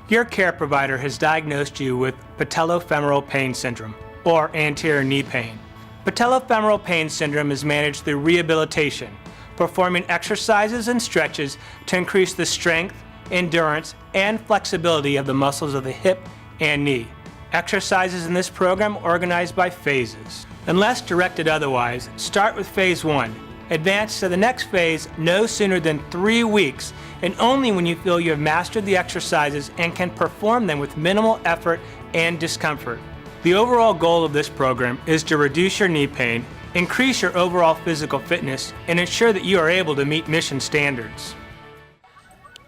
Your care provider has diagnosed you with patellofemoral pain syndrome, or anterior knee pain. Patellofemoral pain syndrome is managed through rehabilitation, performing exercises and stretches to increase the strength, endurance, and flexibility of the muscles of the hip and knee. Exercises in this program are organized by phases. Unless directed otherwise, start with phase 1. Advance to the next phase no sooner than 3 weeks, and only when you feel you have mastered the exercises and can perform them with minimal effort and discomfort. The overall goal of this program is to reduce your knee pain, increase your overall physical fitness, and ensure that you are able to meet mission standards.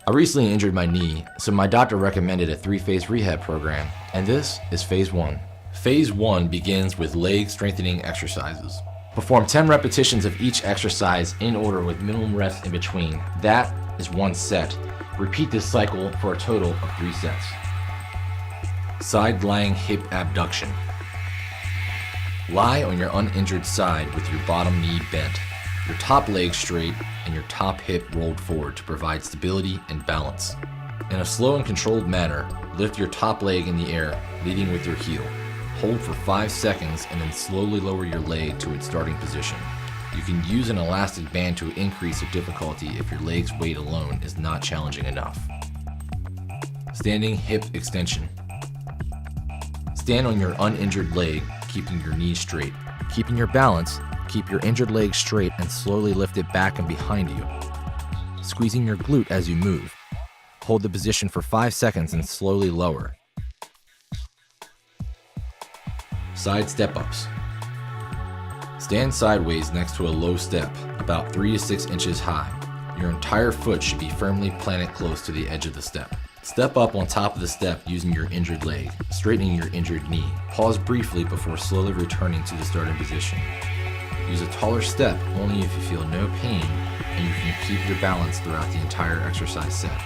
I recently injured my knee, so my doctor recommended a 3-phase rehab program, and this is phase 1. Phase 1 begins with leg strengthening exercises. Perform 10 repetitions of each exercise in order with minimum rest in between. That is 1 set. Repeat this cycle for a total of 3 sets. Side lying hip abduction. Lie on your uninjured side with your bottom knee bent, your top leg straight, and your top hip rolled forward to provide stability and balance. In a slow and controlled manner, lift your top leg in the air, leading with your heel. Hold for 5 seconds and then slowly lower your leg to its starting position. You can use an elastic band to increase the difficulty if your leg's weight alone is not challenging enough. Standing hip extension. Stand on your uninjured leg, keeping your knees straight. Keeping your balance, keep your injured leg straight and slowly lift it back and behind you. Squeezing your glute as you move. Hold the position for 5 seconds and slowly lower. Side step-ups. Stand sideways next to a low step, about 3 to 6 inches high. Your entire foot should be firmly planted close to the edge of the step. Step up on top of the step using your injured leg, straightening your injured knee. Pause briefly before slowly returning to the starting position. Use a taller step only if you feel no pain and you can keep your balance throughout the entire exercise set.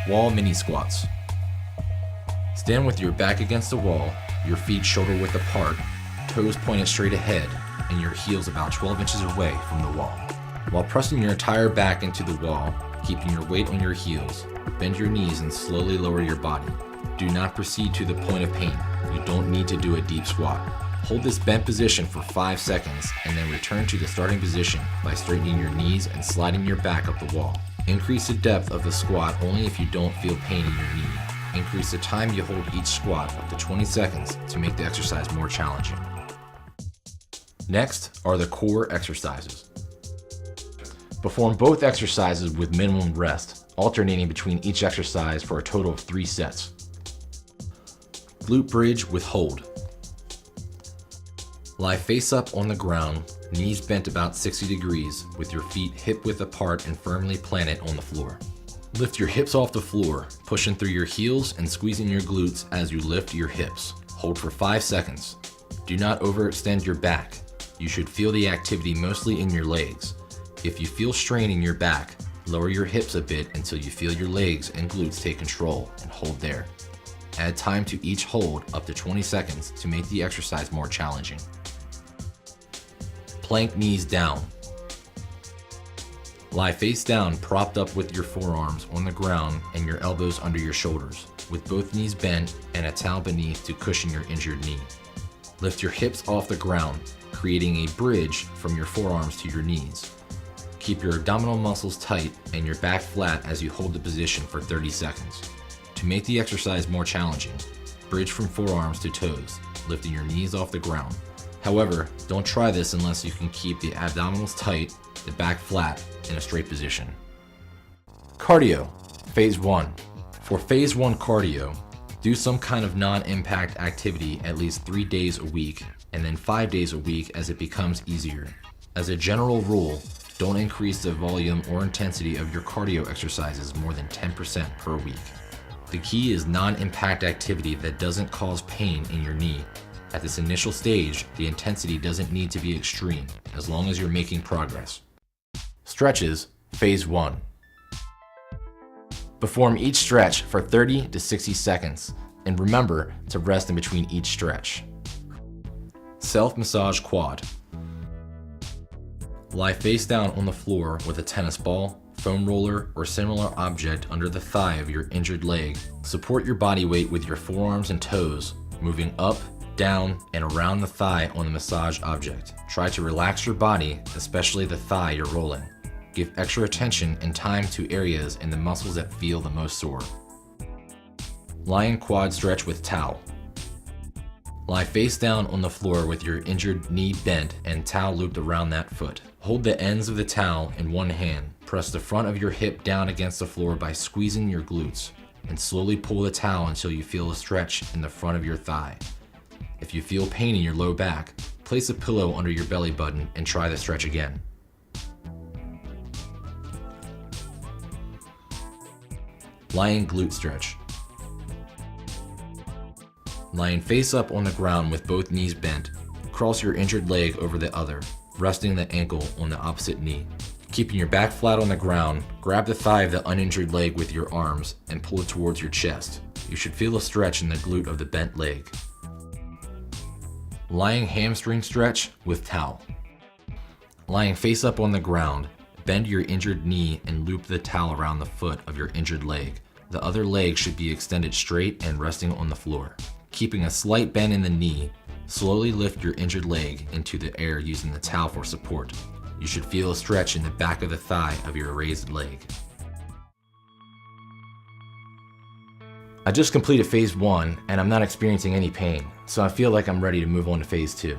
Wall mini squats. Stand with your back against the wall, your feet shoulder width apart, toes pointed straight ahead, and your heels about 12 inches away from the wall. While pressing your entire back into the wall, keeping your weight on your heels, bend your knees and slowly lower your body. Do not proceed to the point of pain. You don't need to do a deep squat. Hold this bent position for 5 seconds and then return to the starting position by straightening your knees and sliding your back up the wall. Increase the depth of the squat only if you don't feel pain in your knee. Increase the time you hold each squat up to 20 seconds to make the exercise more challenging. Next are the core exercises. Perform both exercises with minimum rest, alternating between each exercise for a total of 3 sets. Glute bridge with hold. Lie face up on the ground, knees bent about 60 degrees, with your feet hip width apart and firmly planted on the floor. Lift your hips off the floor, pushing through your heels and squeezing your glutes as you lift your hips. Hold for 5 seconds. Do not overextend your back. You should feel the activity mostly in your legs. If you feel strain in your back, lower your hips a bit until you feel your legs and glutes take control and hold there. Add time to each hold up to 20 seconds to make the exercise more challenging. Plank knees down. Lie face down, propped up with your forearms on the ground and your elbows under your shoulders, with both knees bent and a towel beneath to cushion your injured knee. Lift your hips off the ground, creating a bridge from your forearms to your knees. Keep your abdominal muscles tight and your back flat as you hold the position for 30 seconds. To make the exercise more challenging, bridge from forearms to toes, lifting your knees off the ground. However, don't try this unless you can keep the abdominals tight, the back flat, in a straight position. Cardio, phase 1. For phase 1 cardio, do some kind of non-impact activity at least 3 days a week, and then 5 days a week as it becomes easier. As a general rule, don't increase the volume or intensity of your cardio exercises more than 10% per week. The key is non-impact activity that doesn't cause pain in your knee. At this initial stage, the intensity doesn't need to be extreme, as long as you're making progress. Stretches, phase 1. Perform each stretch for 30 to 60 seconds, and remember to rest in between each stretch. Self-massage quad. Lie face down on the floor with a tennis ball, foam roller, or similar object under the thigh of your injured leg. Support your body weight with your forearms and toes, moving up, down, and around the thigh on the massage object. Try to relax your body, especially the thigh you're rolling. Give extra attention and time to areas and the muscles that feel the most sore. Lion quad stretch with towel. Lie face down on the floor with your injured knee bent and towel looped around that foot. Hold the ends of the towel in one hand. Press the front of your hip down against the floor by squeezing your glutes, and slowly pull the towel until you feel a stretch in the front of your thigh. If you feel pain in your low back, place a pillow under your belly button and try the stretch again. Lion glute stretch. Lying face up on the ground with both knees bent, cross your injured leg over the other, resting the ankle on the opposite knee. Keeping your back flat on the ground, grab the thigh of the uninjured leg with your arms and pull it towards your chest. You should feel a stretch in the glute of the bent leg. Lying hamstring stretch with towel. Lying face up on the ground, bend your injured knee and loop the towel around the foot of your injured leg. The other leg should be extended straight and resting on the floor. Keeping a slight bend in the knee, slowly lift your injured leg into the air using the towel for support. You should feel a stretch in the back of the thigh of your raised leg. I just completed phase 1 and I'm not experiencing any pain, so I feel like I'm ready to move on to phase 2.